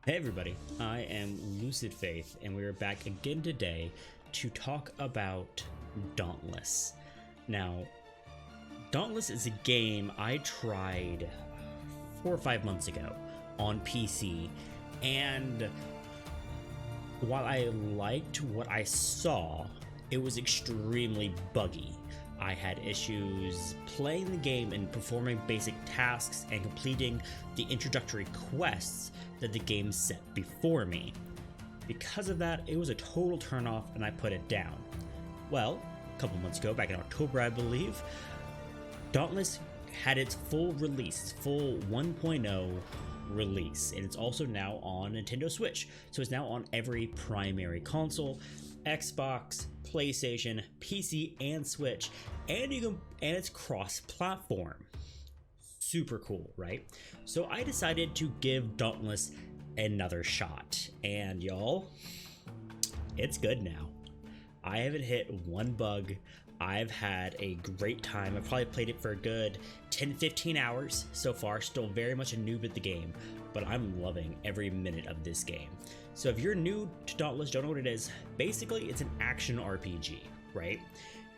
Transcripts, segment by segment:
Hey everybody, I am LucidFaith, and we are back again today to talk about Dauntless. Now, Dauntless is a game I tried 4 or 5 months ago on PC, and while I liked what I saw, it was extremely buggy. I had issues playing the game and performing basic tasks and completing the introductory quests that the game set before me. Because of that, it was a total turnoff and I put it down. Well, a couple months ago, back in October I believe, Dauntless had its full release, full 1.0 release, and it's also now on Nintendo Switch. So it's now on every primary console, Xbox, PlayStation, PC, and Switch, and it's cross-platform. Super cool, right? So I decided to give Dauntless another shot, and y'all, it's good now. I haven't hit one bug. I've had a great time. I've probably played it for a good 10-15 hours so far. Still very much a noob at the game, but I'm loving every minute of this game. So if you're new to Dauntless, don't know what it is, basically it's an action RPG, right?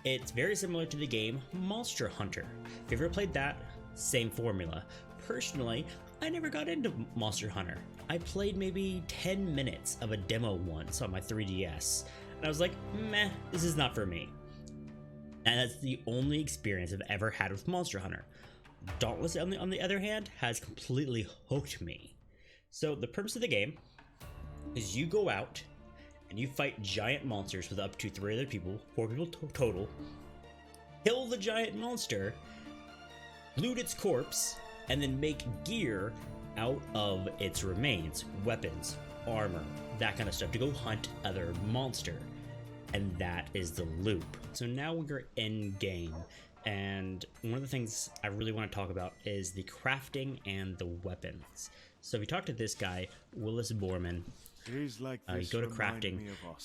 It's very similar to the game Monster Hunter. If you've ever played that, same formula. Personally, I never got into Monster Hunter. I played maybe 10 minutes of a demo once on my 3DS, and I was like, meh, this is not for me. And that's the only experience I've ever had with Monster Hunter. Dauntless, on the other hand, has completely hooked me. So the purpose of the game is you go out and you fight giant monsters with up to 3 other people, 4 people total, kill the giant monster, loot its corpse, and then make gear out of its remains, weapons, armor, that kind of stuff, to go hunt other monster. And that is the loop. So now we're in game, and one of the things I really want to talk about is the crafting and the weapons. So if you talk to this guy, Willis Borman, you go to crafting,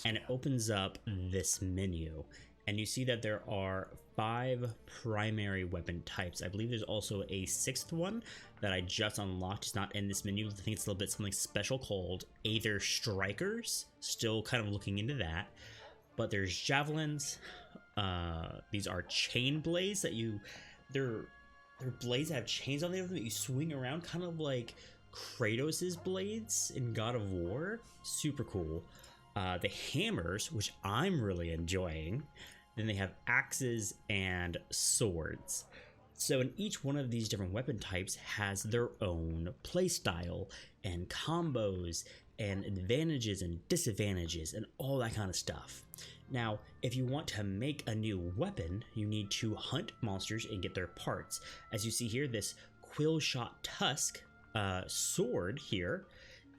and it opens up this menu, and you see that there are 5 primary weapon types. I believe there's also a 6th one that I just unlocked. It's not in this menu. I think it's a little bit something special called Aether Strikers. Still kind of looking into that. But there's javelins. These are chain blades that they're blades that have chains on them that you swing around, kind of like Kratos's blades in God of War. Super cool. The hammers, which I'm really enjoying. Then they have axes and swords. So in each one of these different weapon types has their own playstyle and combos and advantages and disadvantages and all that kind of stuff. Now, if you want to make a new weapon, you need to hunt monsters and get their parts. As you see here, this Quillshot Tusk sword here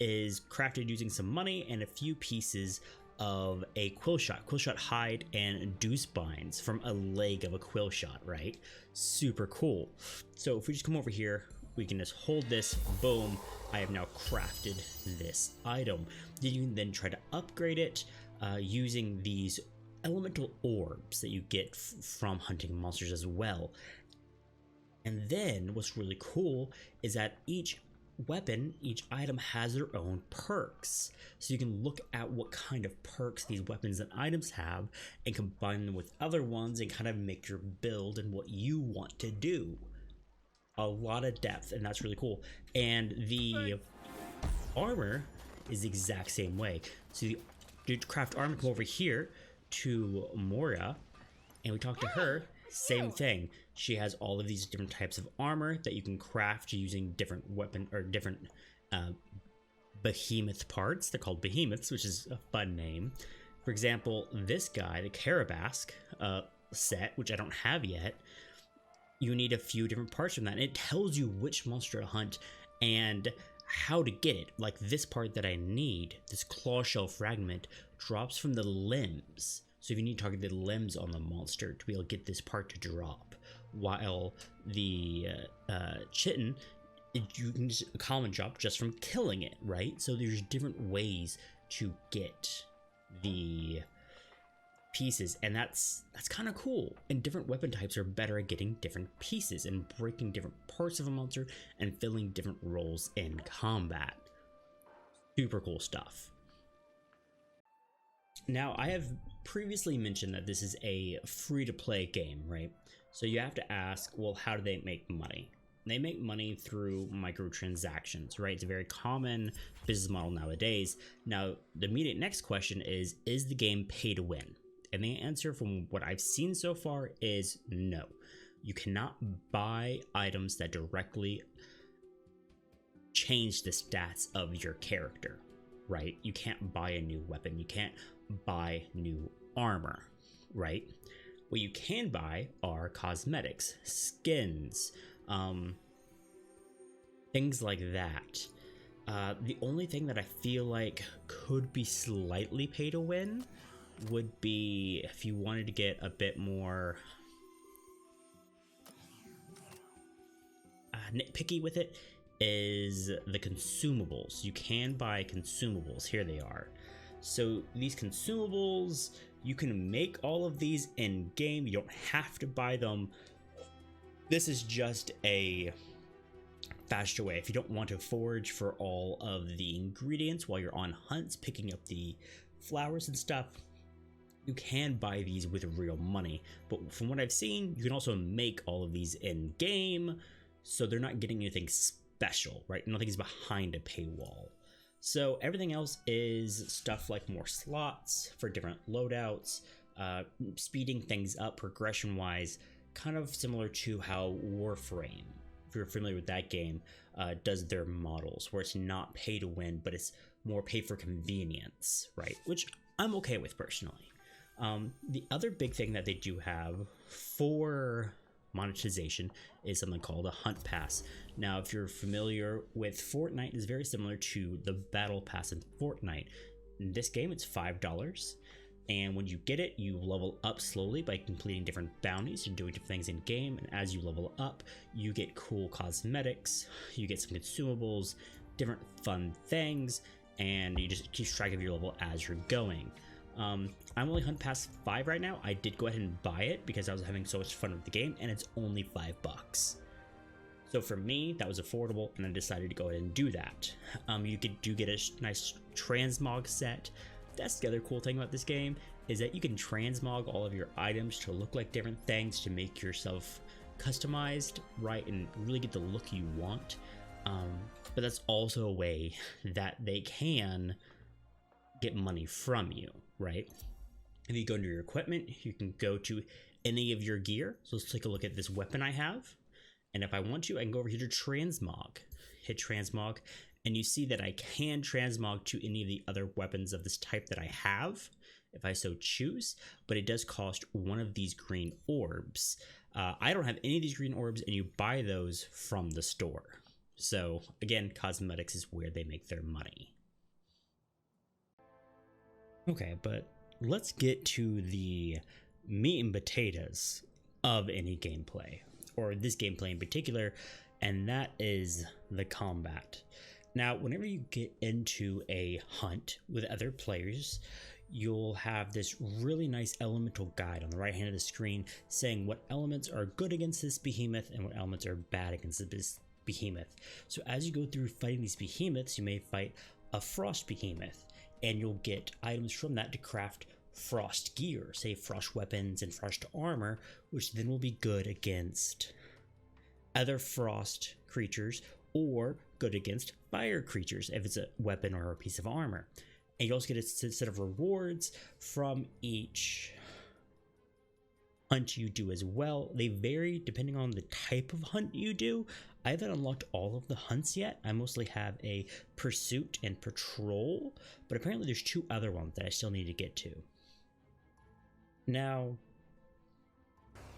is crafted using some money and a few pieces of a quillshot hide and deuce binds from a leg of a quillshot, right? Super cool. So if we just come over here, we can just hold this, boom, I have now crafted this item. You can then try to upgrade it using these elemental orbs that you get from hunting monsters as well. And then what's really cool is that each weapon, each item has their own perks. So you can look at what kind of perks these weapons and items have and combine them with other ones and kind of make your build and what you want to do. A lot of depth, and that's really cool. And the armor is the exact same way. So you craft armor, come over here to Moria, and we talk to her. Same thing. She has all of these different types of armor that you can craft using different weapon or different behemoth parts. They're called behemoths, which is a fun name. For example, this guy, the Carabask set, which I don't have yet, you need a few different parts from that. And it tells you which monster to hunt and how to get it. Like this part that I need, this claw shell fragment, drops from the limbs. So if you need to target the limbs on the monster to be able to get this part to drop, while the chitin, you can just a common drop just from killing it, right? So there's different ways to get the pieces, and that's kind of cool. And different weapon types are better at getting different pieces and breaking different parts of a monster and filling different roles in combat. Super cool stuff. Now, I have previously mentioned that this is a free-to-play game, right? So you have to ask, well, how do they make money? They make money through microtransactions, right? It's a very common business model nowadays. Now, the immediate next question is the game pay to win? And the answer from what I've seen so far is no. You cannot buy items that directly change the stats of your character, right? You can't buy a new weapon. You can't buy new armor, right? What you can buy are cosmetics, skins, things like that. The only thing that I feel like could be slightly pay to win would be if you wanted to get a bit more nitpicky with it, is the consumables. You can buy consumables. Here they are. So these consumables, you can make all of these in game. You don't have to buy them. This is just a faster way. If you don't want to forage for all of the ingredients while you're on hunts picking up the flowers and stuff, you can buy these with real money. But from what I've seen, you can also make all of these in game, so they're not getting anything special, right? Nothing's behind a paywall. So everything else is stuff like more slots for different loadouts, speeding things up progression wise, kind of similar to how Warframe, if you're familiar with that game, does their models, where it's not pay to win, but it's more pay for convenience, right? Which I'm okay with personally. The other big thing that they do have for monetization is something called a hunt pass. Now, if you're familiar with Fortnite, it's very similar to the battle pass in Fortnite. In this game, it's $5, and when you get it, you level up slowly by completing different bounties and doing different things in game. And as you level up, you get cool cosmetics, you get some consumables, different fun things, and you just keep track of your level as you're going. I'm only hunt past 5 right now. I did go ahead and buy it because I was having so much fun with the game, and it's only $5. So for me, that was affordable, and I decided to go ahead and do that. You do get a nice transmog set. That's the other cool thing about this game, is that you can transmog all of your items to look like different things to make yourself customized, right, and really get the look you want. But that's also a way that they can get money from you, right? If you go into your equipment, you can go to any of your gear. So let's take a look at this weapon I have. And if I want to, I can go over here to transmog, hit transmog, and you see that I can transmog to any of the other weapons of this type that I have, if I so choose, but it does cost one of these green orbs. I don't have any of these green orbs, and you buy those from the store. So again, cosmetics is where they make their money. Okay, but let's get to the meat and potatoes of any gameplay, or this gameplay in particular, and that is the combat. Now, whenever you get into a hunt with other players, you'll have this really nice elemental guide on the right hand of the screen saying what elements are good against this behemoth and what elements are bad against this behemoth. So as you go through fighting these behemoths, you may fight a frost behemoth, and you'll get items from that to craft frost gear, say frost weapons and frost armor, which then will be good against other frost creatures or good against fire creatures if it's a weapon or a piece of armor. And you also get a set of rewards from each hunt you do as well. They vary depending on the type of hunt you do. I haven't unlocked all of the hunts yet. I mostly have a pursuit and patrol, but apparently there's 2 other ones that I still need to get to. Now,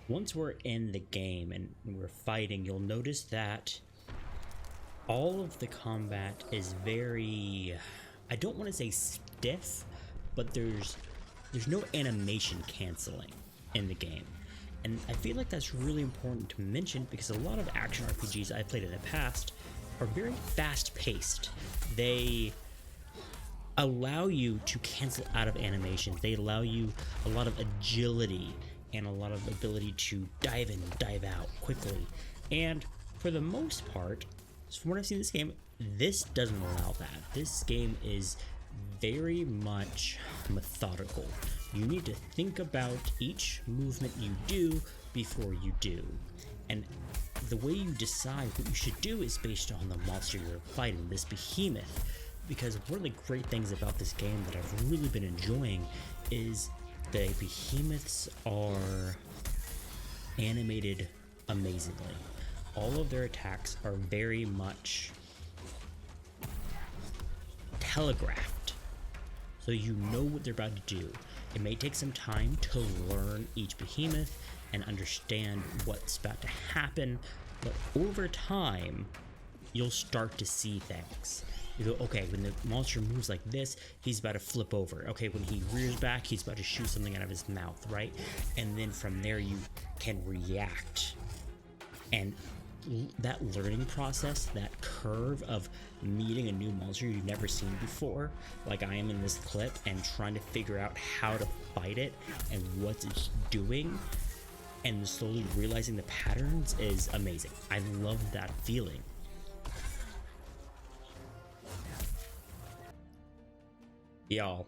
once we're in the game and we're fighting, you'll notice that all of the combat is very, I don't want to say stiff, but there's no animation canceling in the game. And I feel like that's really important to mention because a lot of action RPGs I've played in the past are very fast paced. They allow you to cancel out of animations. They allow you a lot of agility and a lot of ability to dive in, dive out quickly. And for the most part, from what I've seen in this game, this doesn't allow that. This game is very much methodical. You need to think about each movement you do before you do. And the way you decide what you should do is based on the monster you're fighting, this behemoth. Because one of the great things about this game that I've really been enjoying is the behemoths are animated amazingly. All of their attacks are very much telegraphed, so you know what they're about to do. It may take some time to learn each behemoth and understand what's about to happen, but over time you'll start to see things. You go, okay, when the monster moves like this, he's about to flip over. Okay, when he rears back, he's about to shoot something out of his mouth, right? And then from there you can react. And that learning process, that curve of meeting a new monster you've never seen before, like I am in this clip, and trying to figure out how to fight it and what it's doing, and slowly realizing the patterns is amazing. I love that feeling. Y'all,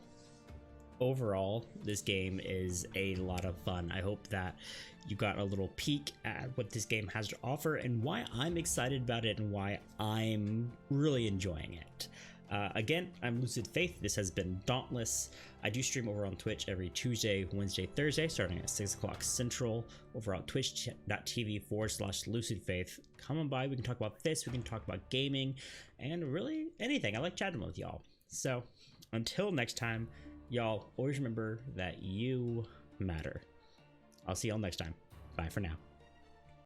overall, this game is a lot of fun. I hope that you got a little peek at what this game has to offer and why I'm excited about it and why I'm really enjoying it. Again, I'm LucidFaith. This has been Dauntless. I do stream over on Twitch every Tuesday, Wednesday, Thursday, starting at 6 o'clock Central, over on twitch.tv/LucidFaith. Come on by. We can talk about this. We can talk about gaming and really anything. I like chatting with y'all. So until next time, y'all always remember that you matter. I'll see y'all next time. Bye for now.